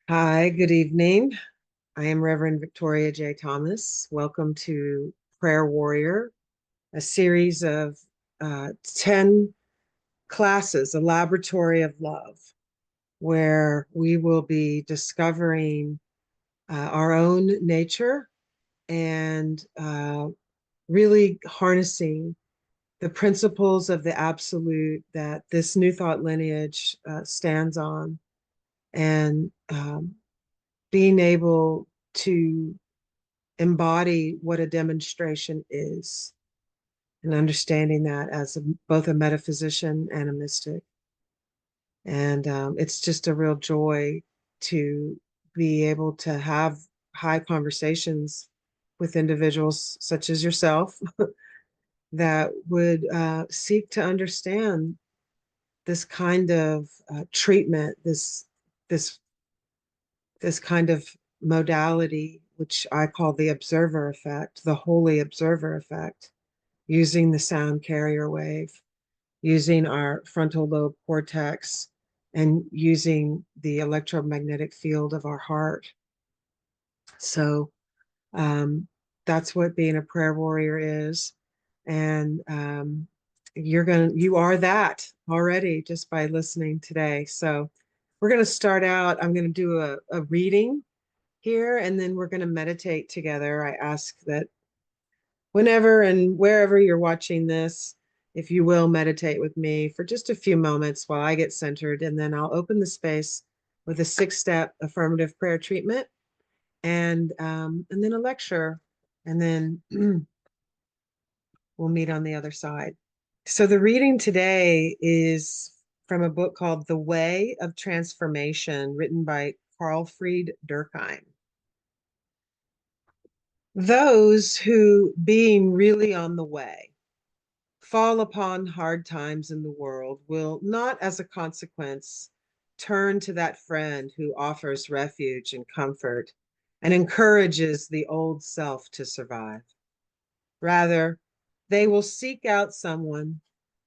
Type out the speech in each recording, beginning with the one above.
Hi, good evening. I am Reverend Victoria J. Thomas. Welcome to Prayer Warrior, a series of 10 classes, a laboratory of love, where we will be discovering our own nature and really harnessing the principles of the absolute that this New Thought lineage stands on, and being able to embody what a demonstration is, and understanding that as both a metaphysician and a mystic. And it's just a real joy to be able to have high conversations with individuals such as yourself that would seek to understand this kind of treatment, this this kind of modality, which I call the observer effect, the holy observer effect, using the sound carrier wave, using our frontal lobe cortex, and using the electromagnetic field of our heart. So um, that's what being a prayer warrior is. And you are that already just by listening today. So we're going to start out. I'm going to do a reading here, and then we're going to meditate together. I ask that whenever and wherever you're watching this, if you will meditate with me for just a few moments while I get centered, and then I'll open the space with a 6-step affirmative prayer treatment, and then a lecture, and then we'll meet on the other side. So the reading today is from a book called The Way of Transformation, written by Carlfried Durkheim. Those who, being really on the way, fall upon hard times in the world will not, as a consequence, turn to that friend who offers refuge and comfort and encourages the old self to survive. Rather, they will seek out someone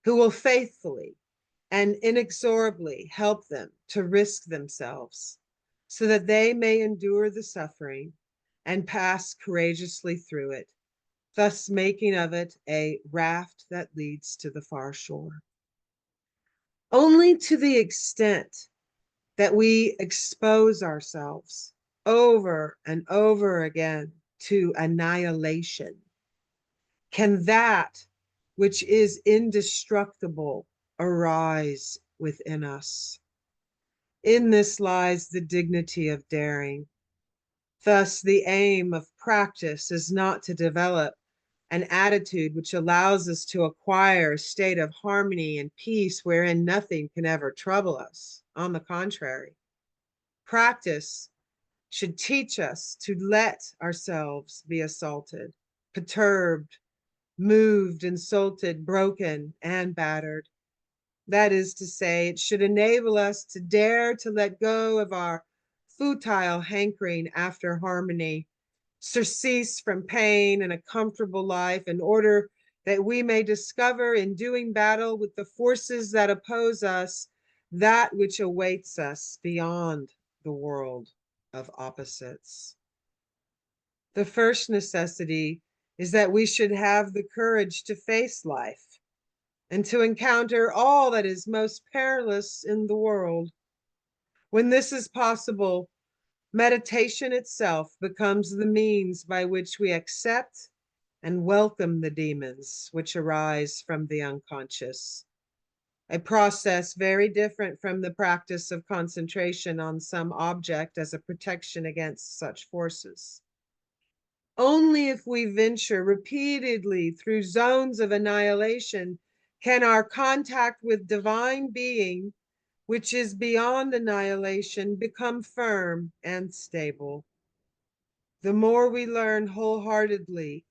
who will faithfully and inexorably help them to risk themselves so that they may endure the suffering and pass courageously through it, thus making of it a raft that leads to the far shore. Only to the extent that we expose ourselves over and over again to annihilation can that which is indestructible arise within us. In this lies the dignity of daring. Thus, the aim of practice is not to develop an attitude which allows us to acquire a state of harmony and peace wherein nothing can ever trouble us. On the contrary, practice should teach us to let ourselves be assaulted, perturbed, moved, insulted, broken, and battered. That is to say, it should enable us to dare to let go of our futile hankering after harmony, surcease from pain and a comfortable life in order that we may discover in doing battle with the forces that oppose us that which awaits us beyond the world of opposites. The first necessity is that we should have the courage to face life and to encounter all that is most perilous in the world. When this is possible, meditation itself becomes the means by which we accept and welcome the demons which arise from the unconscious, a process very different from the practice of concentration on some object as a protection against such forces. Only if we venture repeatedly through zones of annihilation can our contact with divine being, which is beyond annihilation, become firm and stable. The more we learn wholeheartedly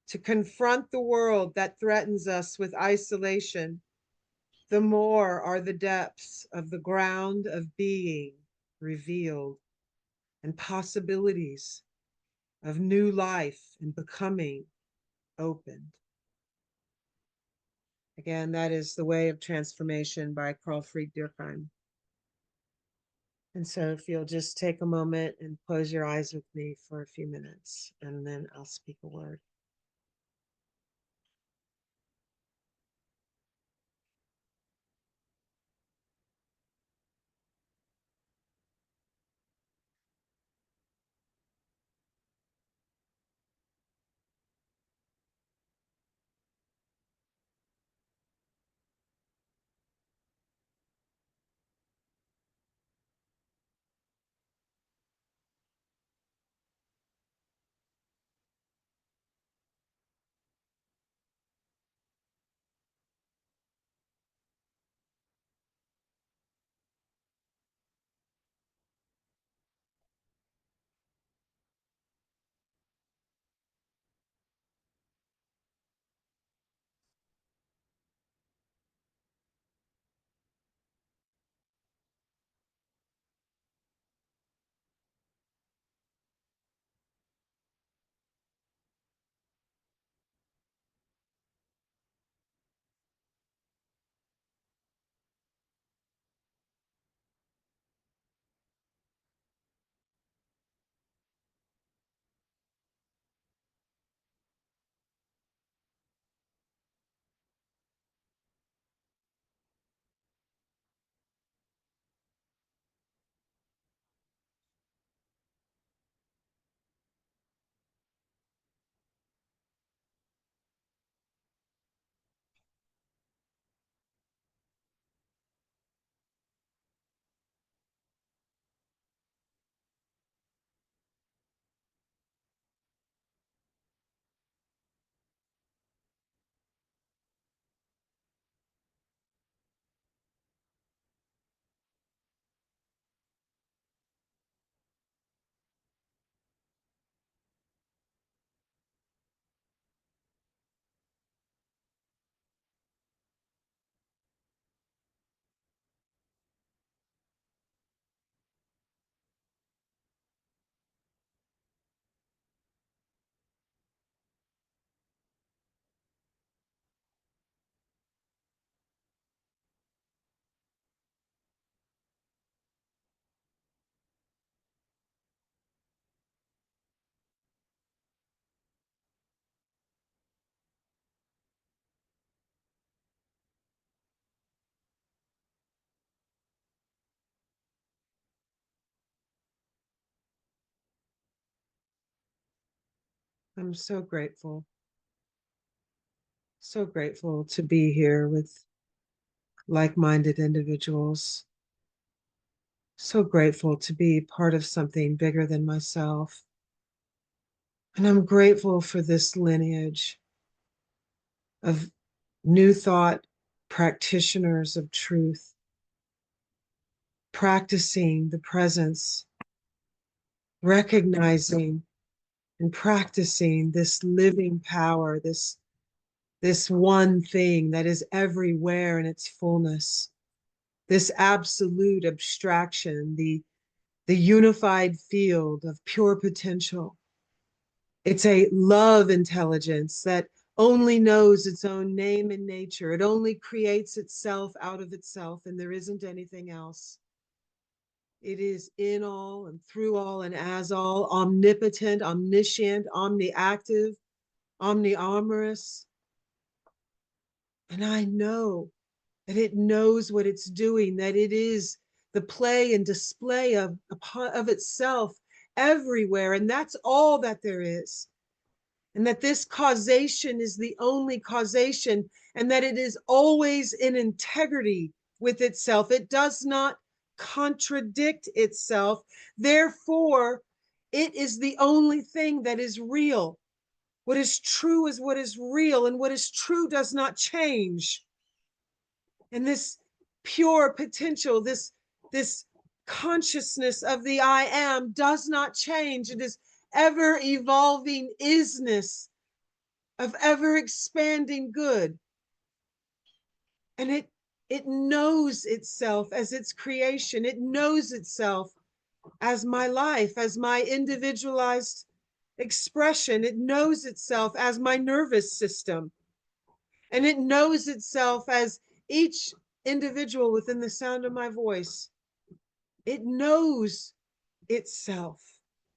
to confront the world that threatens us with isolation, the more are the depths of the ground of being revealed, and possibilities of new life and becoming opened. Again, that is The Way of Transformation by Carl Fried Durkheim. And so if you'll just take a moment and close your eyes with me for a few minutes, and then I'll speak a word. I'm so grateful to be here with like-minded individuals. So grateful to be part of something bigger than myself. And I'm grateful for this lineage of new thought practitioners of truth, practicing the presence, recognizing and practicing this living power, this one thing that is everywhere in its fullness, this absolute abstraction, the unified field of pure potential. It's a love intelligence that only knows its own name and nature. It only creates itself out of itself, and there isn't anything else. It is in all and through all and as all, omnipotent, omniscient, omniactive, omniamorous. And I know that it knows what it's doing, that it is the play and display of itself everywhere. And that's all that there is. And that this causation is the only causation, and that it is always in integrity with itself. It does not contradict itself. Therefore, it is the only thing that is real. What is true is what is real, and what is true does not change. And this pure potential, this consciousness of the I am does not change. It is ever evolving isness of ever expanding good. And it knows itself as its creation. It knows itself as my life, as my individualized expression. It knows itself as my nervous system. And it knows itself as each individual within the sound of my voice. It knows itself.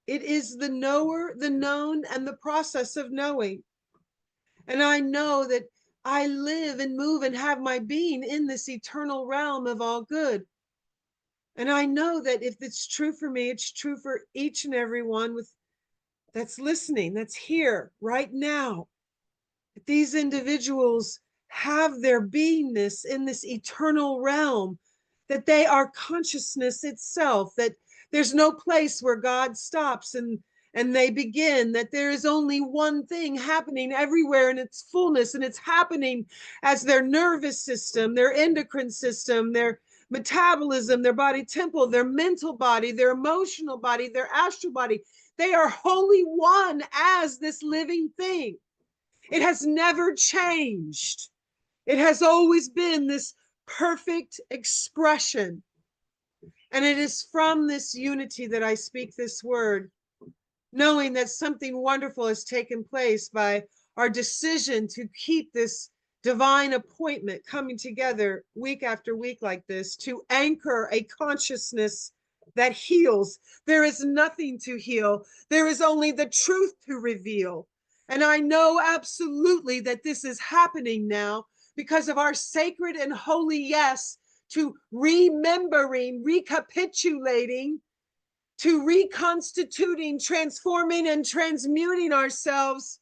It is the knower, the known, and the process of knowing. And I know that I live and move and have my being in this eternal realm of all good. And I know that if it's true for me, it's true for each and every one with that's listening, that's here right now. These individuals have their beingness in this eternal realm, that they are consciousness itself, that there's no place where God stops and they begin, that there is only one thing happening everywhere in its fullness, and it's happening as their nervous system, their endocrine system, their metabolism, their body temple, their mental body, their emotional body, their astral body. They are wholly one as this living thing. It has never changed. It has always been this perfect expression. And it is from this unity that I speak this word, knowing that something wonderful has taken place by our decision to keep this divine appointment coming together week after week like this, to anchor a consciousness that heals. There is nothing to heal. There is only the truth to reveal. And I know absolutely that this is happening now because of our sacred and holy yes to remembering, recapitulating, to reconstituting, transforming, and transmuting ourselves.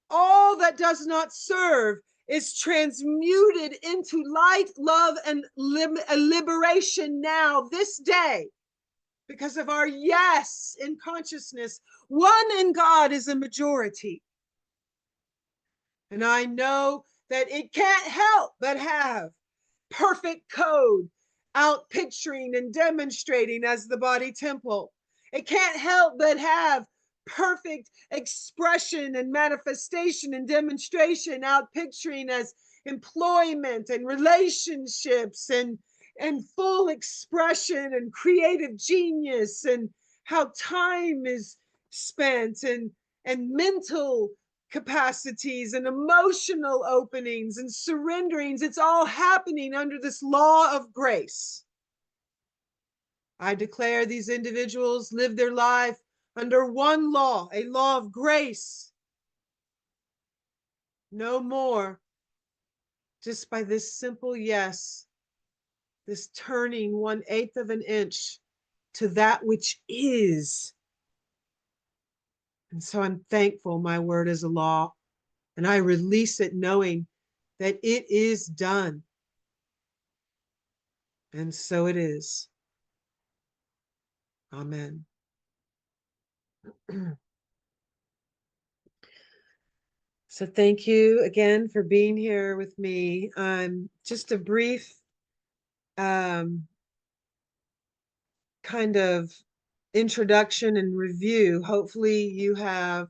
All that does not serve is transmuted into light, love, and liberation now, this day, because of our yes in consciousness. One in God is a majority. And I know that it can't help but have perfect code out picturing and demonstrating as the body temple. It can't help but have perfect expression and manifestation and demonstration out picturing as employment and relationships and full expression and creative genius, and how time is spent and mental capacities and emotional openings and surrenderings. It's all happening under this law of grace. I declare these individuals live their life under one law, a law of grace. No more, just by this simple yes, this turning 1/8 of an inch to that which is. And so I'm thankful my word is a law, and I release it knowing that it is done. And so it is. Amen. So thank you again for being here with me. Just a brief um, kind of introduction and review. Hopefully you have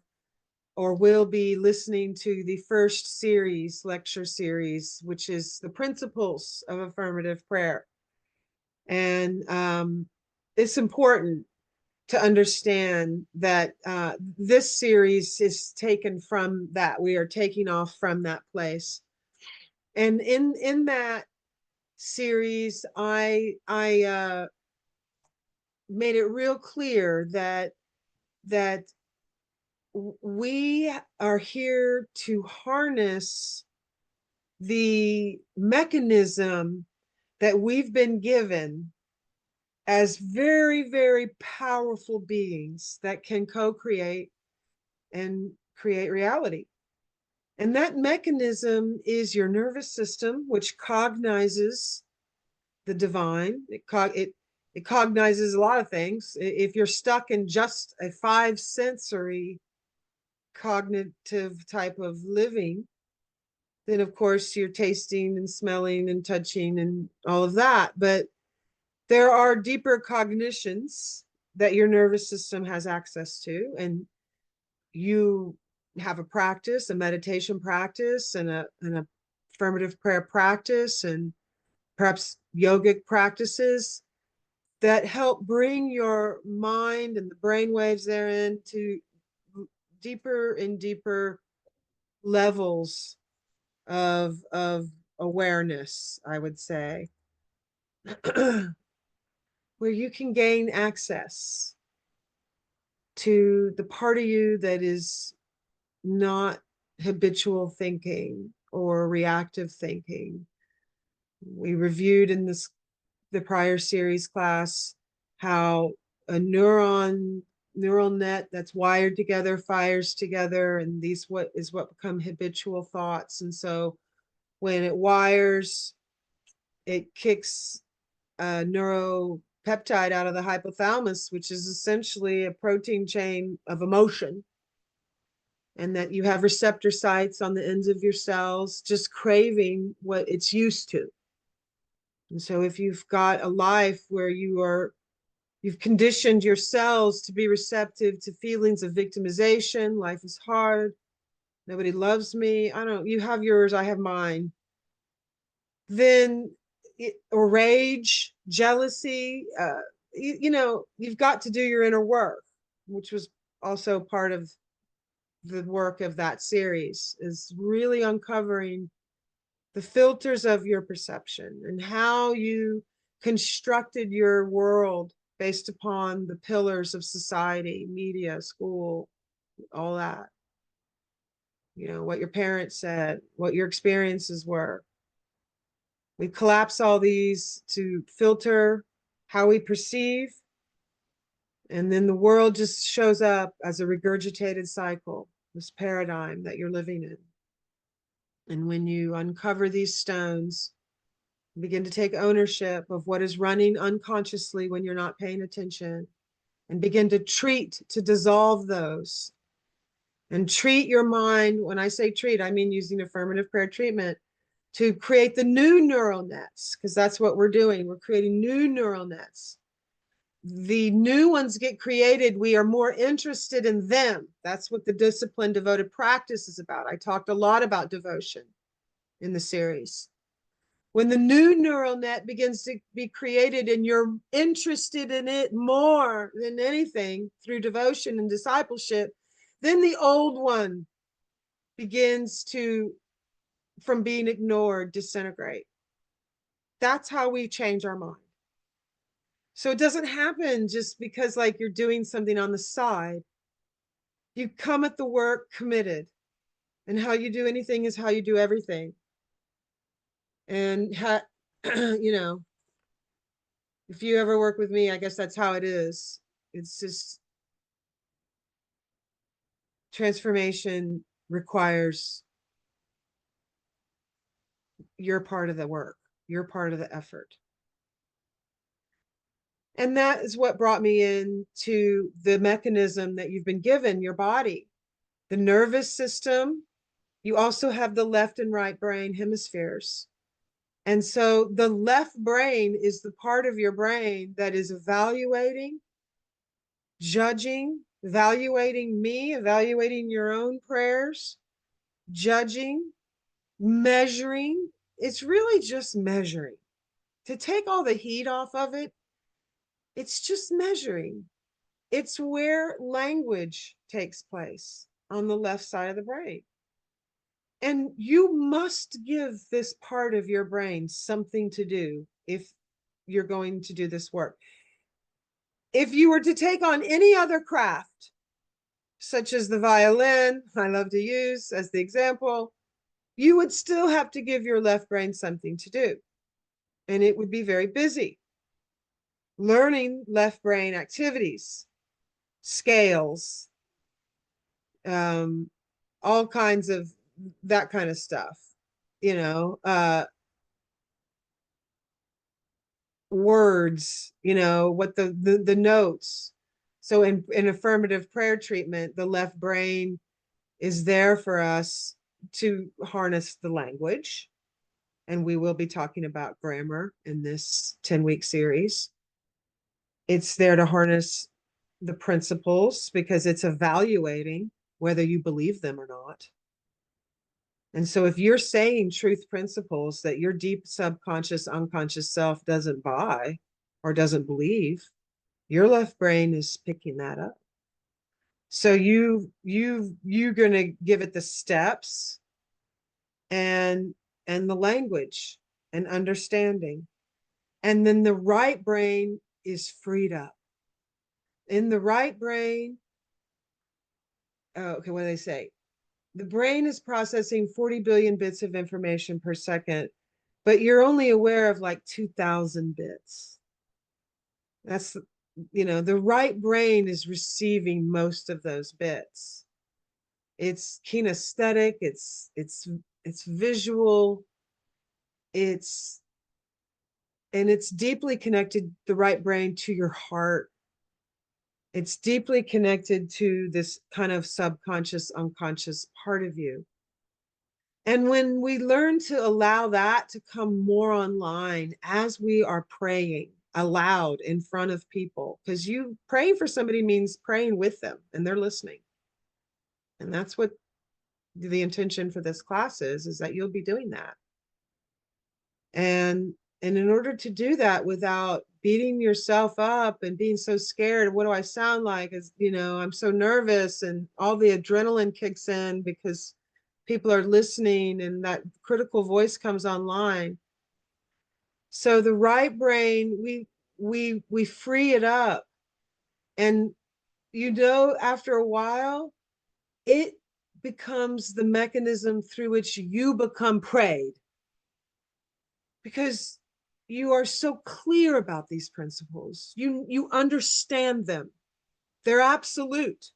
or will be listening to the first series, lecture series, which is the principles of affirmative prayer. And it's important to understand that this series is taken from that. We are taking off from that place. And in that series, I made it real clear that we are here to harness the mechanism that we've been given as very, very powerful beings that can co-create and create reality. And that mechanism is your nervous system, which cognizes the divine. It cognizes a lot of things. If you're stuck in just a five sensory cognitive type of living, then of course you're tasting and smelling and touching and all of that. But there are deeper cognitions that your nervous system has access to, and you have a practice, a meditation practice, and an affirmative prayer practice, and perhaps yogic practices that help bring your mind and the brain waves therein to deeper and deeper levels of awareness, I would say. where you can gain access to the part of you that is not habitual thinking or reactive thinking. We reviewed in the prior series class how a neural net that's wired together fires together, and these what become habitual thoughts. And so when it wires, it kicks a neuropeptide out of the hypothalamus, which is essentially a protein chain of emotion, and that you have receptor sites on the ends of your cells just craving what it's used to. And so if you've got a life where you've conditioned your cells to be receptive to feelings of victimization, life is hard, nobody loves me, you have yours, I have mine, then or rage, jealousy, you've got to do your inner work, which was also part of the work of that series, is really uncovering the filters of your perception and how you constructed your world based upon the pillars of society, media, school, all that. What your parents said, what your experiences were. We collapse all these to filter how we perceive, and then the world just shows up as a regurgitated cycle, this paradigm that you're living in. And when you uncover these stones, begin to take ownership of what is running unconsciously when you're not paying attention, and begin to dissolve those, and treat your mind. When I say treat, I mean using affirmative prayer treatment to create the new neural nets, because that's what we're doing. We're creating new neural nets. The new ones get created, we are more interested in them. That's what the discipline devoted practice is about. I talked a lot about devotion in the series. When the new neural net begins to be created and you're interested in it more than anything through devotion and discipleship, then the old one begins to, from being ignored, disintegrate. That's how we change our mind. So it doesn't happen just because like you're doing something on the side. You come at the work committed, and how you do anything is how you do everything. And if you ever work with me, I guess that's how it is. It's just transformation requires your part of the work, your part of the effort. And that is what brought me into the mechanism that you've been given, your body, the nervous system. You also have the left and right brain hemispheres. And so the left brain is the part of your brain that is evaluating, judging, evaluating me, evaluating your own prayers, judging, measuring. It's really just measuring. To take all the heat off of it, it's just measuring. It's where language takes place on the left side of the brain. And you must give this part of your brain something to do if you're going to do this work. If you were to take on any other craft, such as the violin, I love to use as the example, you would still have to give your left brain something to do. And it would be very busy. Learning left brain activities, scales, all kinds of that kind of stuff, words, what the notes. So in affirmative prayer treatment, the left brain is there for us to harness the language. And we will be talking about grammar in this 10-week series. It's there to harness the principles because it's evaluating whether you believe them or not. And so if you're saying truth principles that your deep subconscious, unconscious self doesn't buy or doesn't believe, your left brain is picking that up. So you're going to give it the steps and the language and understanding. And then the right brain is freed up. In the right brain, okay, what do they say? The brain is processing 40 billion bits of information per second, but you're only aware of like 2,000 bits. That's, the right brain is receiving most of those bits. It's kinesthetic, it's visual, it's and it's deeply connected, the right brain, to your heart. It's deeply connected to this kind of subconscious, unconscious part of you. And when we learn to allow that to come more online as we are praying aloud in front of people, because you praying for somebody means praying with them and they're listening. And that's what the intention for this class is that you'll be doing that. And in order to do that without beating yourself up and being so scared, what do I sound like? I'm so nervous, and all the adrenaline kicks in because people are listening and that critical voice comes online. So the right brain, we free it up. And after a while, it becomes the mechanism through which you become prayed, because you are so clear about these principles. You understand them. They're absolute.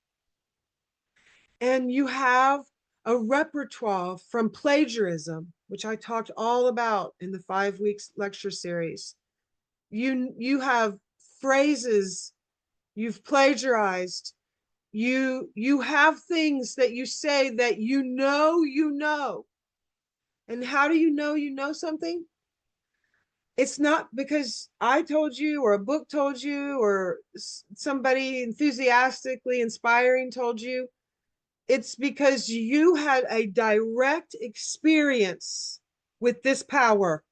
And you have a repertoire from plagiarism, which I talked all about in the 5 weeks lecture series. You have phrases you've plagiarized. You have things that you say that you know. And how do you know something? It's not because I told you or a book told you or somebody enthusiastically inspiring told you. It's because you had a direct experience with this power.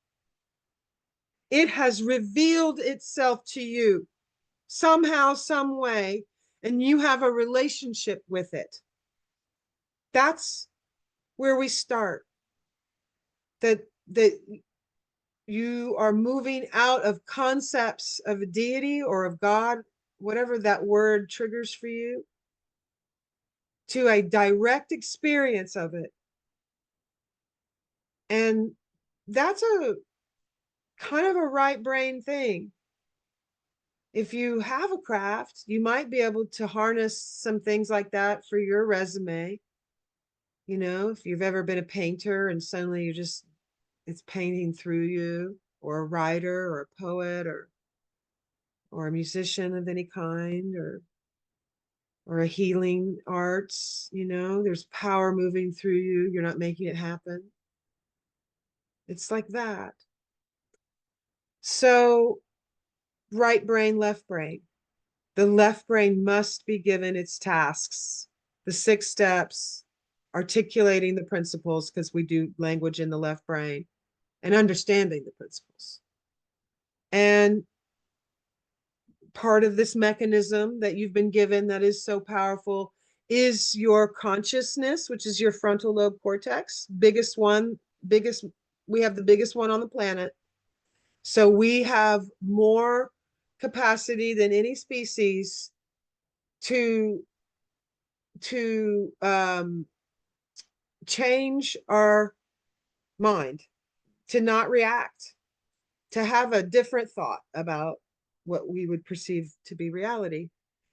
It has revealed itself to you somehow, some way, and you have a relationship with it. That's where we start. That you are moving out of concepts of a deity or of God, whatever that word triggers for you, to a direct experience of it. And that's a kind of a right brain thing. If you have a craft, you might be able to harness some things like that for your resume. If you've ever been a painter and suddenly it's painting through you, or a writer or a poet or a musician of any kind, or a healing arts, there's power moving through you. You're not making it happen. It's like that. So right brain, left brain. The left brain must be given its tasks, the 6 steps, articulating the principles, because we do language in the left brain, and understanding the principles. And part of this mechanism that you've been given that is so powerful is your consciousness, which is your frontal lobe cortex. We have the biggest one on the planet. So we have more capacity than any species to change our mind, to not react, to have a different thought about what we would perceive to be reality,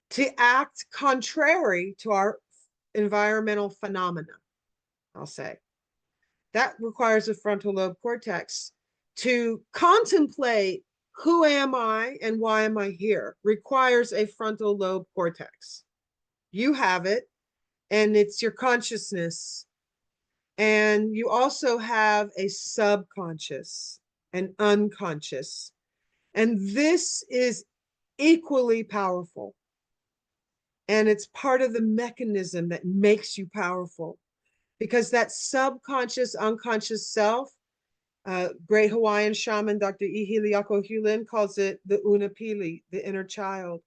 to act contrary to our environmental phenomena, I'll say. That requires a frontal lobe cortex. To contemplate who am I and why am I here requires a frontal lobe cortex. You have it, and it's your consciousness. And you also have a subconscious and unconscious. And this is equally powerful. And it's part of the mechanism that makes you powerful, because that subconscious, unconscious self, great Hawaiian shaman, Dr. Ihiliako Hulin, calls it the Unapili, the inner child.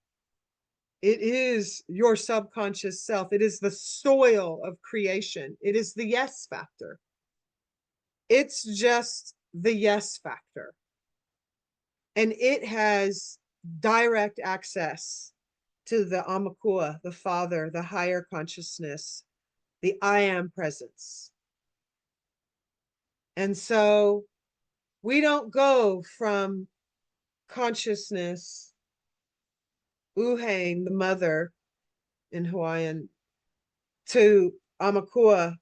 It is your subconscious self. It is the soil of creation. It is the yes factor. It's just the yes factor. And it has direct access to the Amakua, the Father, the higher consciousness, the I am presence. And so we don't go from consciousness, Uhane, the mother in Hawaiian, to Amakua,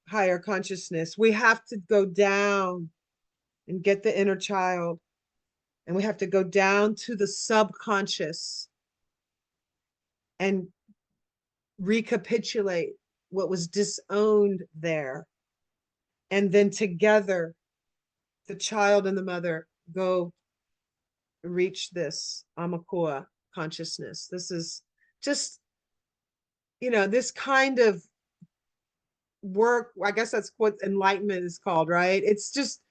higher consciousness. We have to go down and get the inner child. And we have to go down to the subconscious and recapitulate what was disowned there. And then together, the child and the mother go reach this Amakua consciousness. This is just, this kind of work. I guess that's what enlightenment is called, right? It's just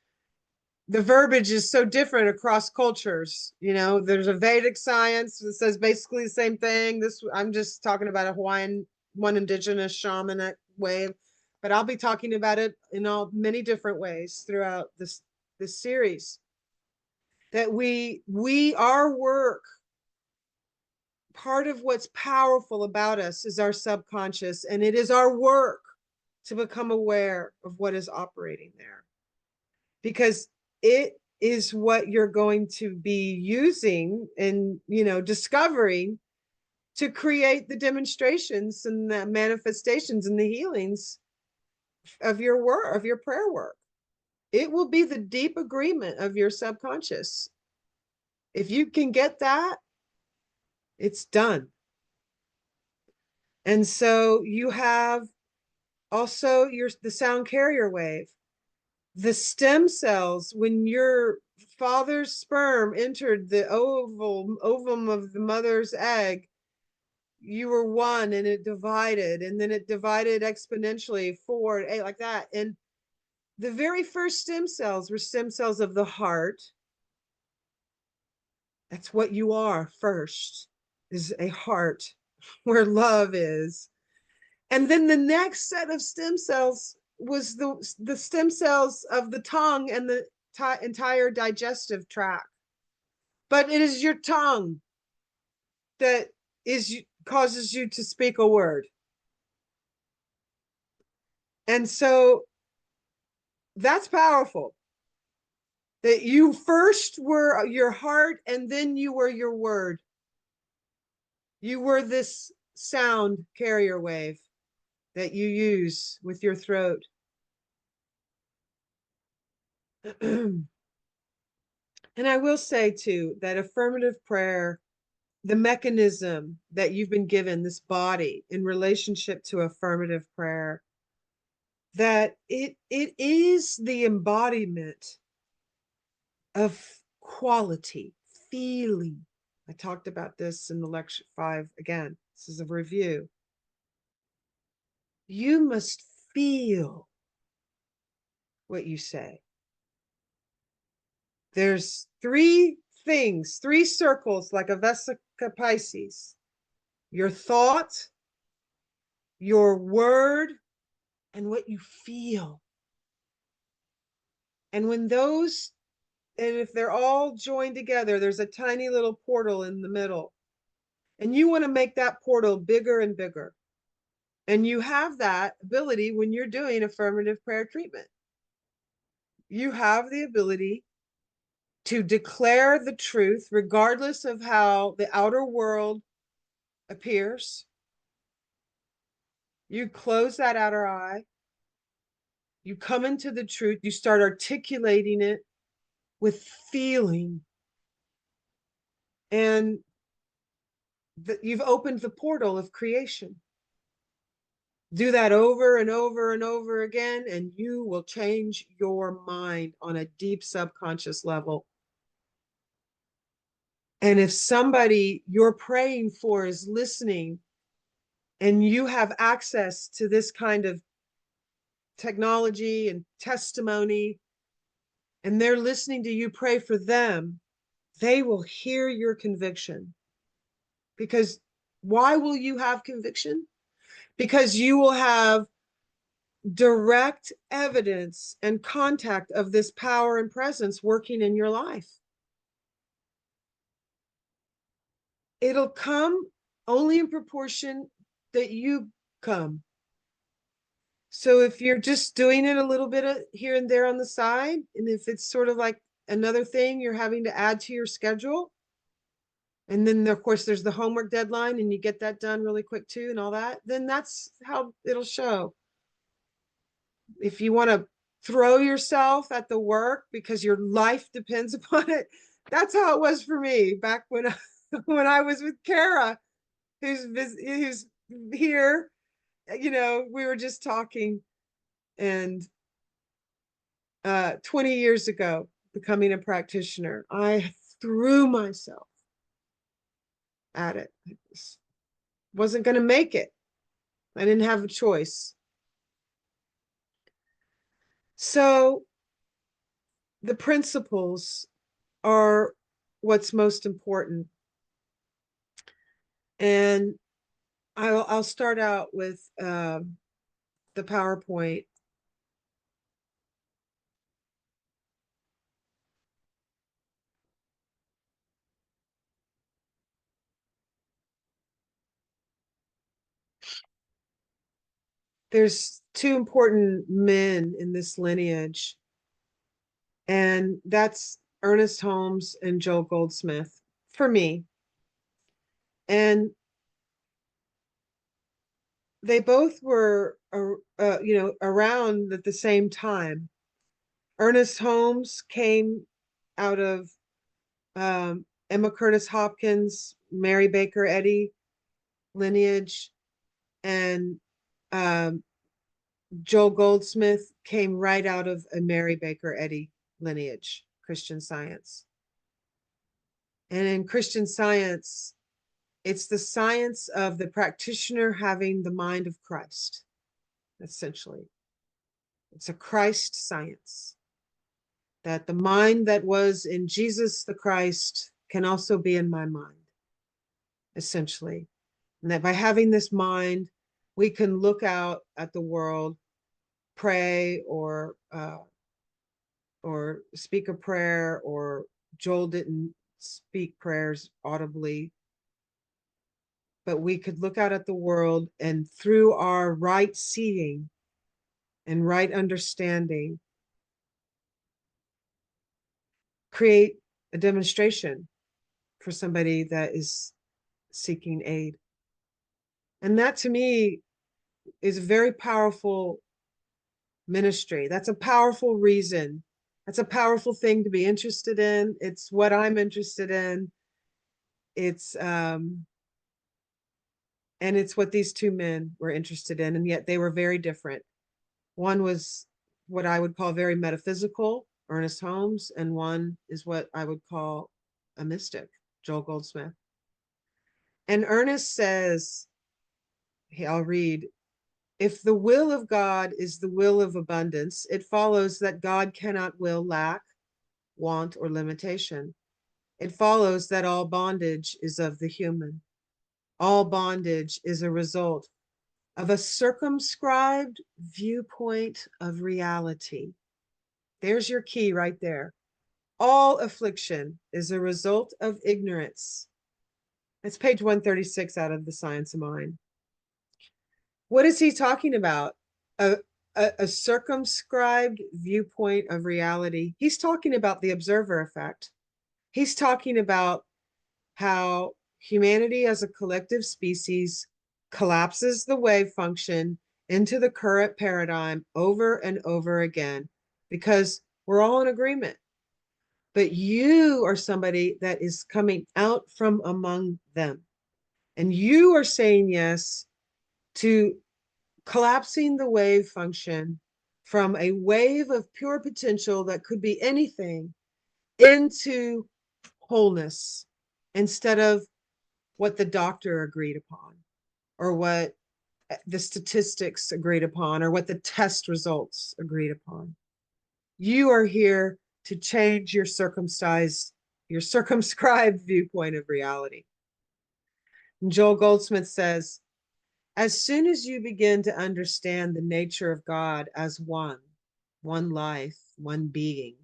the verbiage is so different across cultures. There's a Vedic science that says basically the same thing. I'm just talking about a Hawaiian, one indigenous shamanic way, but I'll be talking about it in many different ways throughout this series. That our work, part of what's powerful about us is our subconscious, and it is our work to become aware of what is operating there, because it is what you're going to be using and discovering to create the demonstrations and the manifestations and the healings of your work, of your prayer work. It will be the deep agreement of your subconscious. If you can get that, it's done. And so you have also the sound carrier wave. The stem cells, when your father's sperm entered the ovum of the mother's egg, you were one, and it divided, and then it divided exponentially, 4 and 8, like that. And the very first stem cells were stem cells of the heart. That's what you are first, is a heart where love is. And then the next set of stem cells was the stem cells of the tongue and the entire digestive tract. But it is your tongue that causes you to speak a word. And so that's powerful. That you first were your heart, and then you were your word. You were this sound carrier wave that you use with your throat. And I will say too that affirmative prayer, the mechanism that you've been given, this body in relationship to affirmative prayer, that it is the embodiment of quality, feeling. I talked about this in the lecture 5 again. This is a review. You must feel what you say. There's 3 things, 3 circles like a Vesica Pisces: your thought, your word, and what you feel. And when those, and if they're all joined together, there's a tiny little portal in the middle. And you want to make that portal bigger and bigger. And you have that ability when you're doing affirmative prayer treatment. You have the ability to declare the truth regardless of how the outer world appears. You close that outer eye. You come into the truth. You start articulating it with feeling. And you've opened the portal of creation. Do that over and over and over again, and you will change your mind on a deep subconscious level. And if somebody you're praying for is listening, and you have access to this kind of technology and testimony, and they're listening to you pray for them, they will hear your conviction. Because why will you have conviction? Because you will have direct evidence and contact of this power and presence working in your life. It'll come only in proportion that you come. So if you're just doing it a little bit of here and there on the side, and if it's sort of like another thing you're having to add to your schedule, and then of course there's the homework deadline and you get that done really quick too and all that, then that's how it'll show. If you want to throw yourself at the work because your life depends upon it, that's how it was for me back when when I was with Kara, who's here. We were just talking, and 20 years ago, becoming a practitioner, I threw myself at it. I wasn't going to make it. I didn't have a choice. So the principles are what's most important. And I'll start out with the PowerPoint. There's two important men in this lineage, and that's Ernest Holmes and Joel Goldsmith for me. And they both were, around at the same time. Ernest Holmes came out of Emma Curtis Hopkins, Mary Baker Eddy lineage, and um, Joel Goldsmith came right out of a Mary Baker Eddy lineage, Christian Science. And in Christian Science, it's the science of the practitioner having the mind of Christ, essentially. It's a Christ science, that the mind that was in Jesus the Christ can also be in my mind, essentially. And that by having this mind, we can look out at the world, pray, or speak a prayer, or Joel didn't speak prayers audibly, but we could look out at the world, and through our right seeing and right understanding, create a demonstration for somebody that is seeking aid. And that to me is a very powerful ministry. That's a powerful reason. That's a powerful thing to be interested in. It's what I'm interested in. It's and it's what these two men were interested in, and yet they were very different. One was what I would call very metaphysical, Ernest Holmes, and one is what I would call a mystic, Joel Goldsmith. And Ernest says, I'll read, if the will of God is the will of abundance, it follows that God cannot will lack, want, or limitation. It follows that all bondage is of the human. All bondage is a result of a circumscribed viewpoint of reality. There's your key right there. All affliction is a result of ignorance. That's page 136 out of The Science of Mind. What is he talking about? A circumscribed viewpoint of reality. He's talking about the observer effect. He's talking about how humanity as a collective species collapses the wave function into the current paradigm over and over again because we're all in agreement. But you are somebody that is coming out from among them. And you are saying yes to collapsing the wave function from a wave of pure potential that could be anything into wholeness instead of what the doctor agreed upon, or what the statistics agreed upon, or what the test results agreed upon. You are here to change your circumscribed viewpoint of reality. And Joel Goldsmith says, as soon as you begin to understand the nature of God as one life, one being,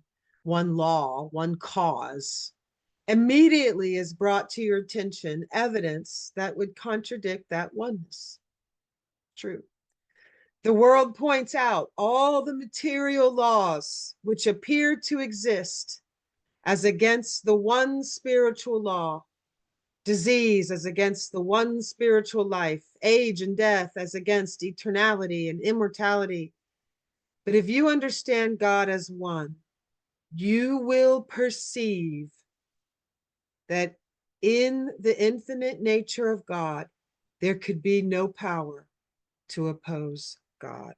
one law, one cause, immediately is brought to your attention evidence that would contradict that oneness. True. The world points out all the material laws which appear to exist as against the one spiritual law, disease as against the one spiritual life, age and death as against eternality and immortality. But if you understand God as one, you will perceive that in the infinite nature of God, there could be no power to oppose God.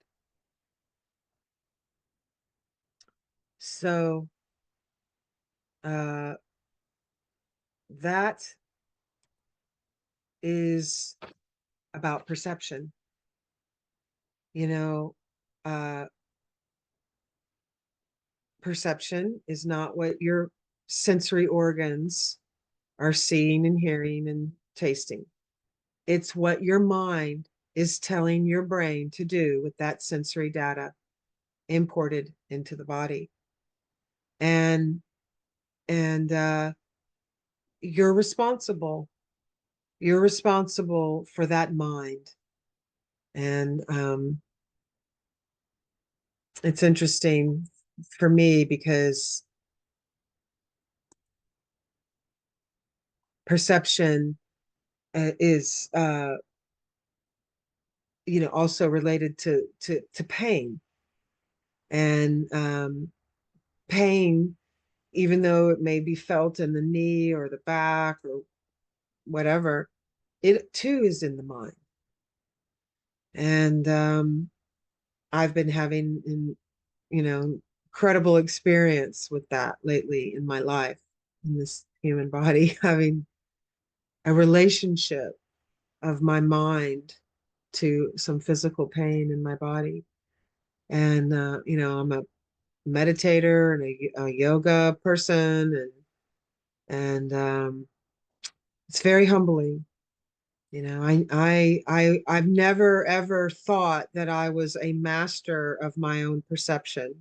So that is about perception. You know, perception is not what your sensory organs are seeing and hearing and tasting. It's what your mind is telling your brain to do with that sensory data imported into the body. And you're responsible. You're responsible for that mind. And it's interesting for me because perception is also related to pain. And pain, even though it may be felt in the knee or the back or whatever, it too is in the mind. And I've been having incredible experience with that lately in my life, in this human body, having a relationship of my mind to some physical pain in my body. And I'm a meditator and a yoga person, and it's very humbling. I've never ever thought that I was a master of my own perception,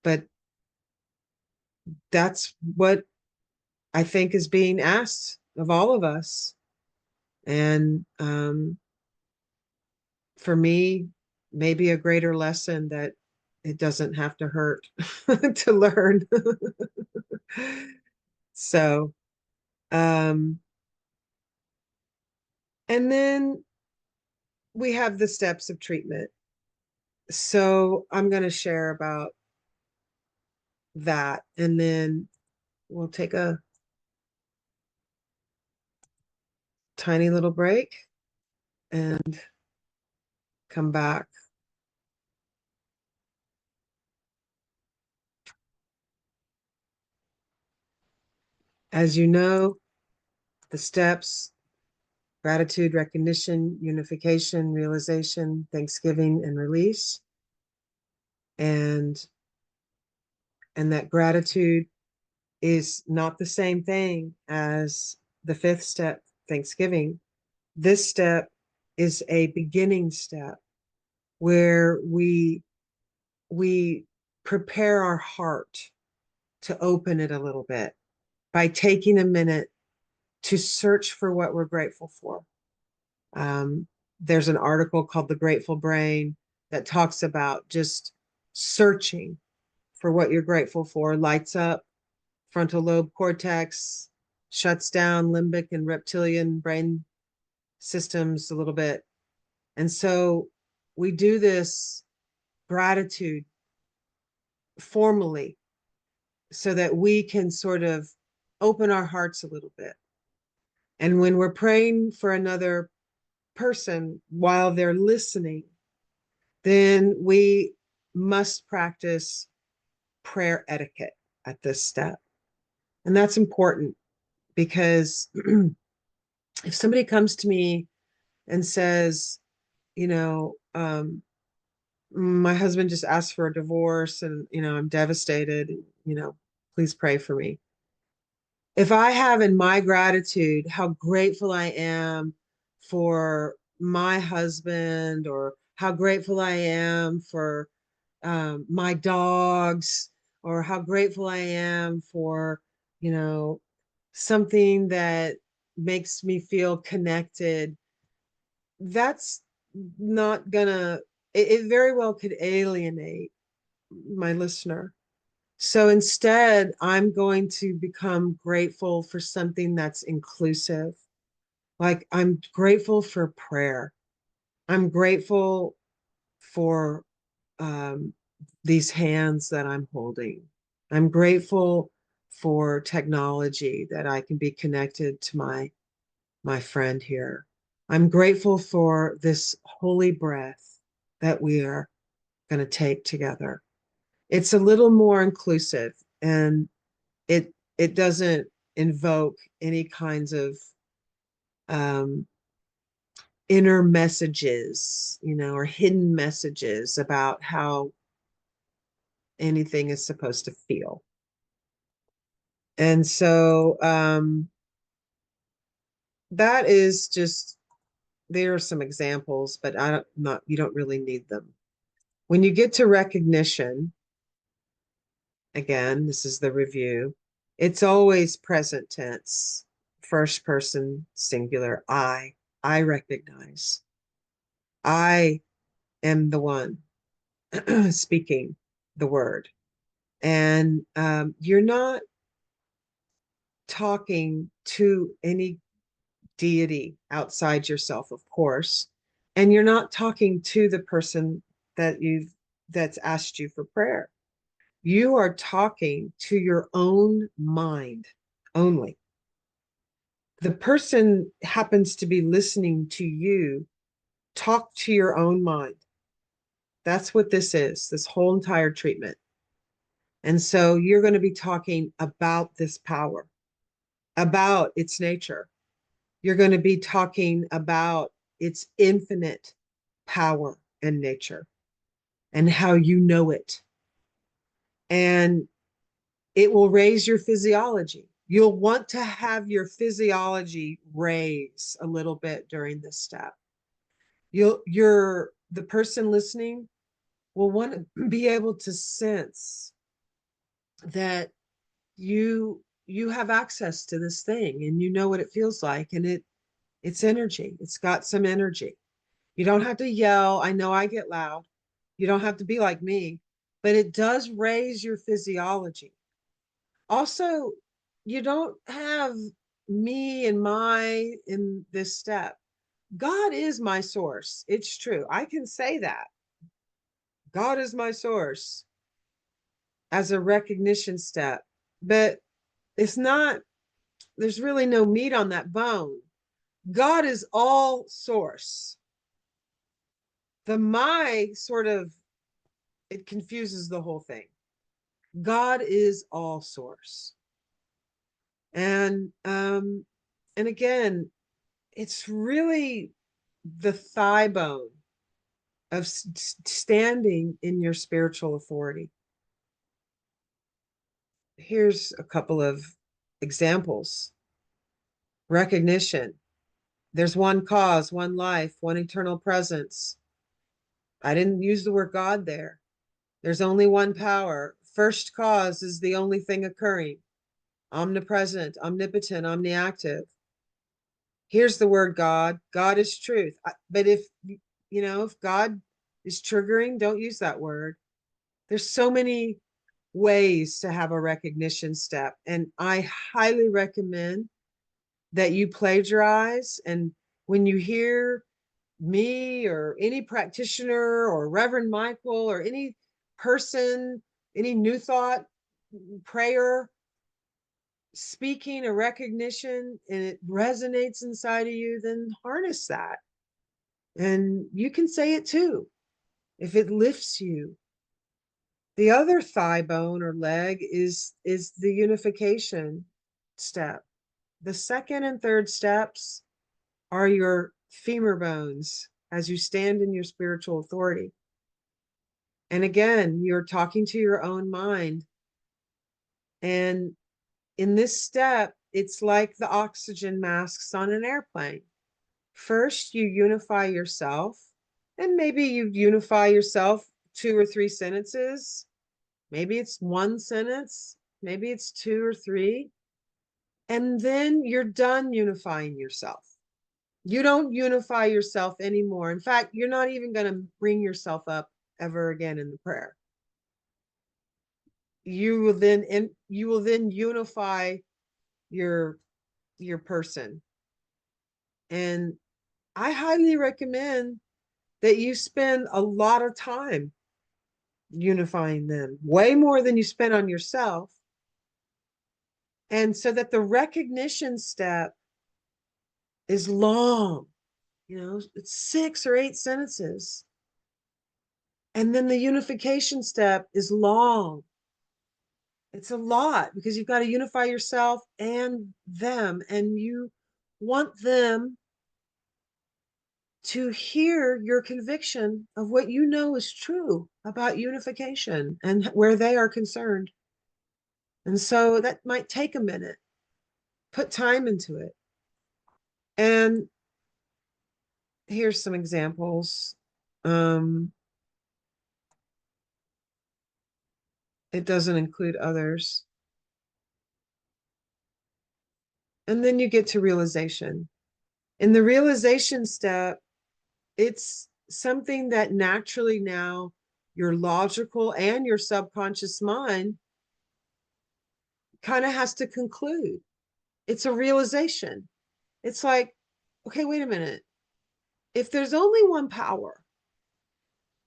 but that's what I think is being asked of all of us. And for me, maybe a greater lesson that it doesn't have to hurt to learn. So, um, and then we have the steps of treatment. So I'm going to share about that, and then we'll take a tiny little break and come back. As you know, the steps: gratitude, recognition, unification, realization, thanksgiving, and release. And that gratitude is not the same thing as the fifth step, thanksgiving. This step is a beginning step where we prepare our heart to open it a little bit by taking a minute to search for what we're grateful for. There's an article called The Grateful Brain that talks about just searching for what you're grateful for, lights up frontal lobe cortex, shuts down limbic and reptilian brain systems a little bit. And so we do this gratitude formally so that we can sort of open our hearts a little bit. And when we're praying for another person while they're listening, then we must practice prayer etiquette at this step. And that's important because if somebody comes to me and says, my husband just asked for a divorce and, I'm devastated, please pray for me. If I have in my gratitude how grateful I am for my husband, or how grateful I am for my dogs, or how grateful I am for, you know, something that makes me feel connected, that's not gonna, it very well could alienate my listener. So instead, I'm going to become grateful for something that's inclusive. Like, I'm grateful for prayer. I'm grateful for um, these hands that I'm holding. I'm grateful for technology that I can be connected to my friend here. I'm grateful for this holy breath that we are going to take together. It's a little more inclusive, and it doesn't invoke any kinds of um, inner messages, or hidden messages about how anything is supposed to feel. And so that is just, there are some examples, but I don't not you don't really need them. When you get to recognition, again, this is the review. It's always present tense, first person singular. I recognize. I am the one speaking the word. And you're not talking to any deity outside yourself, of course, and you're not talking to the person that's asked you for prayer. You are talking to your own mind only. The person happens to be listening to you talk to your own mind. That's what this is, this whole entire treatment. And so you're going to be talking about this power, about its nature. You're going to be talking about its infinite power and nature and how you know it. And it will raise your physiology. You'll want to have your physiology raise a little bit during this step. The person listening will want to be able to sense that you have access to this thing, and you know what it feels like, and it's energy. It's got some energy. You don't have to yell. I know I get loud. You don't have to be like me, but it does raise your physiology. Also, you don't have me and my in this step. God is my source. It's true. I can say that. God is my source as a recognition step, but it's not, there's really no meat on that bone. God is all source. The my sort of, it confuses the whole thing. God is all source. And again, it's really the thigh bone of standing in your spiritual authority. Here's a couple of examples. Recognition. There's one cause, one life, one eternal presence. I didn't use the word God there. There's only one power. First cause is the only thing occurring. Omnipresent, omnipotent, omniactive. Here's the word God. God is truth. But if God is triggering, don't use that word. There's so many ways to have a recognition step. And I highly recommend that you plagiarize. And when you hear me or any practitioner or Reverend Michael or any person, any New Thought prayer speaking a recognition and it resonates inside of you, then harness that. And you can say it too if it lifts you. The other thigh bone or leg is the unification step. The second and third steps are your femur bones as you stand in your spiritual authority. And again, you're talking to your own mind. And in this step, it's like the oxygen masks on an airplane. First, you unify yourself, and maybe you unify yourself 2 or 3 sentences. Maybe it's 1 sentence, maybe it's 2 or 3, and then you're done unifying yourself. You don't unify yourself anymore. In fact, you're not even going to bring yourself up ever again in the prayer. You will then unify your person. And I highly recommend that you spend a lot of time unifying them, way more than you spend on yourself. And so that the recognition step is long, it's 6 or 8 sentences. And then the unification step is long. It's a lot because you've got to unify yourself and them, and you want them to hear your conviction of what you know is true about unification and where they are concerned. And so that might take a minute. Put time into it. And here's some examples. It doesn't include others. And then you get to realization. In the realization step, it's something that naturally now your logical and your subconscious mind kind of has to conclude. It's a realization. It's like, okay, wait a minute. If there's only one power,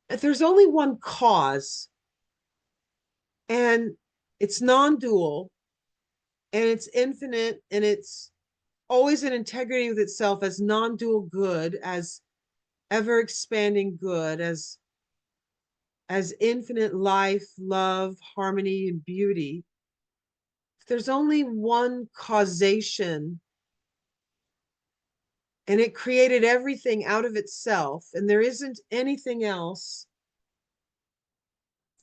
if there's only one cause, and it's non-dual, and it's infinite, and it's always in integrity with itself as non-dual good, as ever expanding good, as infinite life, love, harmony, and beauty. If there's only one causation and it created everything out of itself and there isn't anything else,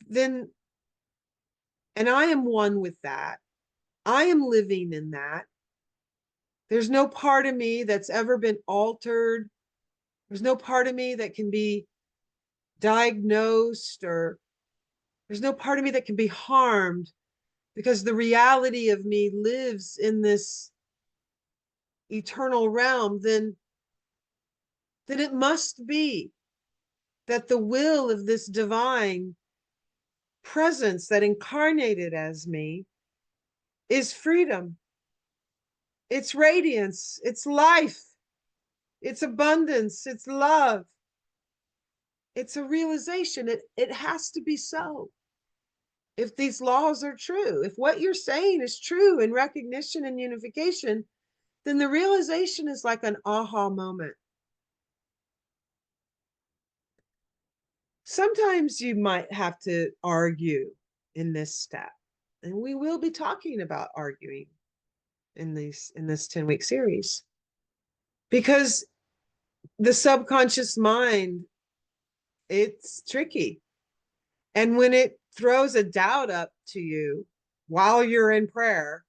then, and I am one with that, I am living in that. There's no part of me that's ever been altered. There's no part of me that can be diagnosed, or there's no part of me that can be harmed, because the reality of me lives in this eternal realm. Then it must be that the will of this divine presence that incarnated as me is freedom. It's radiance, it's life, it's abundance, it's love. It's a realization. It has to be so. If these laws are true, if what you're saying is true in recognition and unification, then the realization is like an aha moment. Sometimes you might have to argue in this step, and we will be talking about arguing in this 10-week series, because the subconscious mind, it's tricky. And when it throws a doubt up to you while you're in prayer,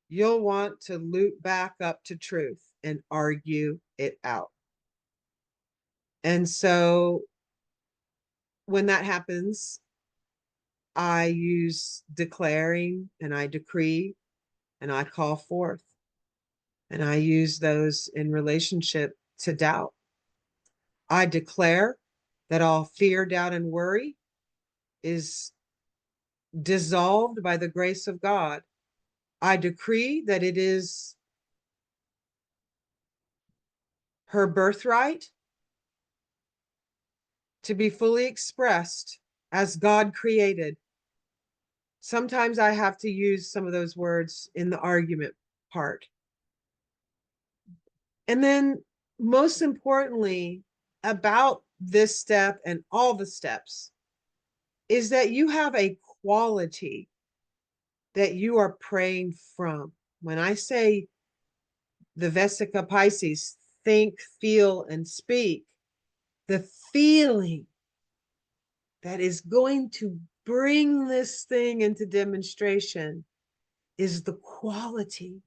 you'll want to loop back up to truth and argue it out. And so when that happens, I use declaring, and I decree, and I call forth. And I use those in relationship to doubt. I declare that all fear, doubt, and worry is dissolved by the grace of God. I decree that it is her birthright to be fully expressed as God created. Sometimes I have to use some of those words in the argument part. And then, most importantly, about this step and all the steps, is that you have a quality that you are praying from. When I say the Vesica Pisces, think, feel, and speak, the feeling that is going to bring this thing into demonstration is the quality.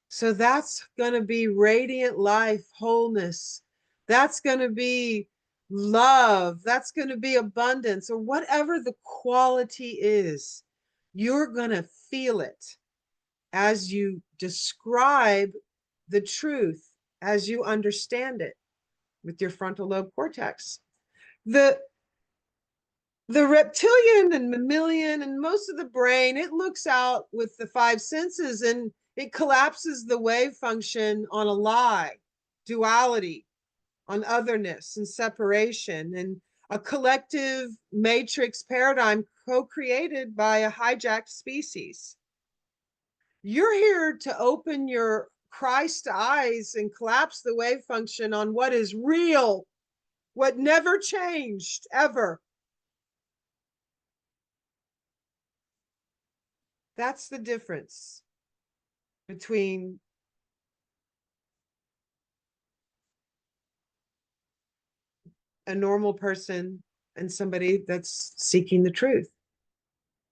So that's going to be radiant life, wholeness. That's going to be love, that's going to be abundance, or whatever the quality is. You're going to feel it as you describe the truth, as you understand it with your frontal lobe cortex. The reptilian and mammalian and most of the brain, it looks out with the five senses and it collapses the wave function on a lie, duality, on otherness and separation, and a collective matrix paradigm co-created by a hijacked species. You're here to open your Christ eyes and collapse the wave function on what is real, what never changed ever. That's the difference between a normal person and somebody that's seeking the truth,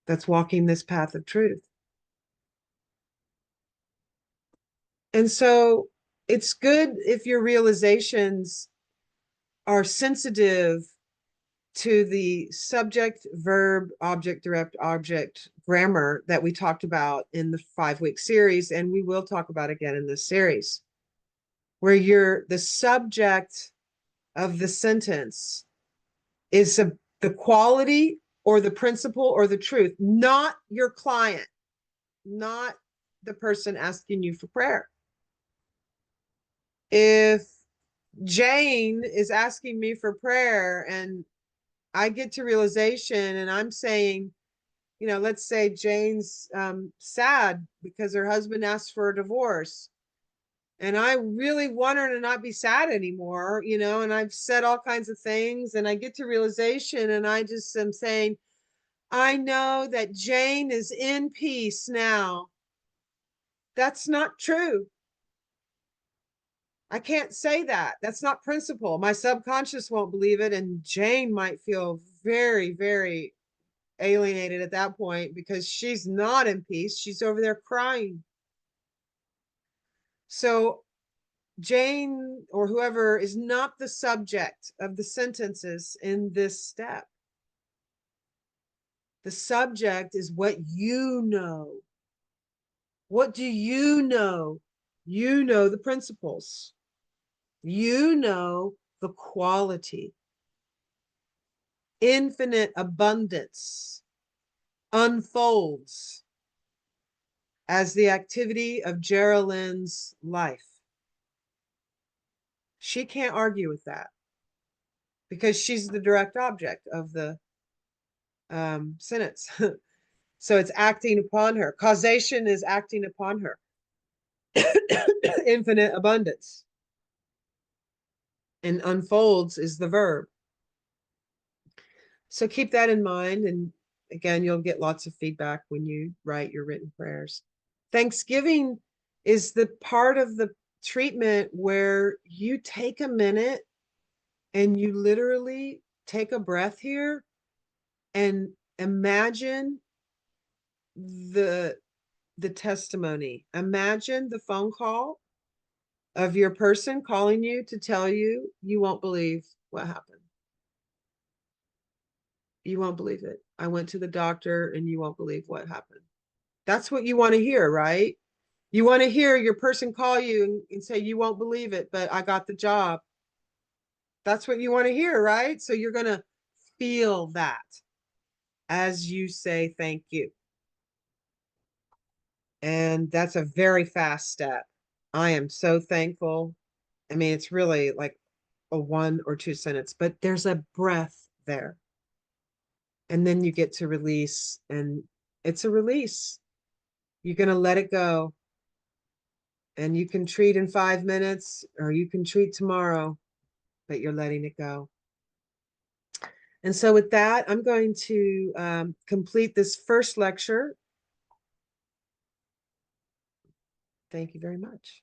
that's walking this path of truth. And so it's good if your realizations are sensitive to the subject, verb, object, direct object grammar that we talked about in the 5-week series, and we will talk about again in this series, where you're the subject of the sentence is the quality or the principle or the truth, not your client, not the person asking you for prayer. If Jane is asking me for prayer and I get to realization and I'm saying, you know, let's say Jane's sad because her husband asked for a divorce. And I really want her to not be sad anymore, you know, and I've said all kinds of things and I get to realization and I just am saying, I know that Jane is in peace now. That's not true. I can't say that. That's not principle. My subconscious won't believe it. And Jane might feel very, very alienated at that point because she's not in peace. She's over there crying. So Jane or whoever is not the subject of the sentences in this step. The subject is what you know. What do you know? You know the principles. You know the quality. Infinite abundance unfolds as the activity of Geraldine's life. She can't argue with that because she's the direct object of the sentence. So it's acting upon her. Causation is acting upon her. Infinite abundance. And unfolds is the verb. So keep that in mind. And again, you'll get lots of feedback when you write your written prayers. Thanksgiving is the part of the treatment where you take a minute and you literally take a breath here and imagine the testimony. Imagine the phone call of your person calling you to tell you you won't believe what happened. You won't believe it. I went to the doctor and you won't believe what happened. That's what you want to hear, right? You want to hear your person call you and say, you won't believe it, but I got the job. That's what you want to hear, right? So you're going to feel that as you say thank you. And that's a very fast step. I am so thankful. I mean, it's really like a 1 or 2 sentence, but there's a breath there. And then you get to release, and it's a release. You're going to let it go. And you can treat in 5 minutes or you can treat tomorrow, but you're letting it go. And so with that, I'm going to complete this first lecture. Thank you very much.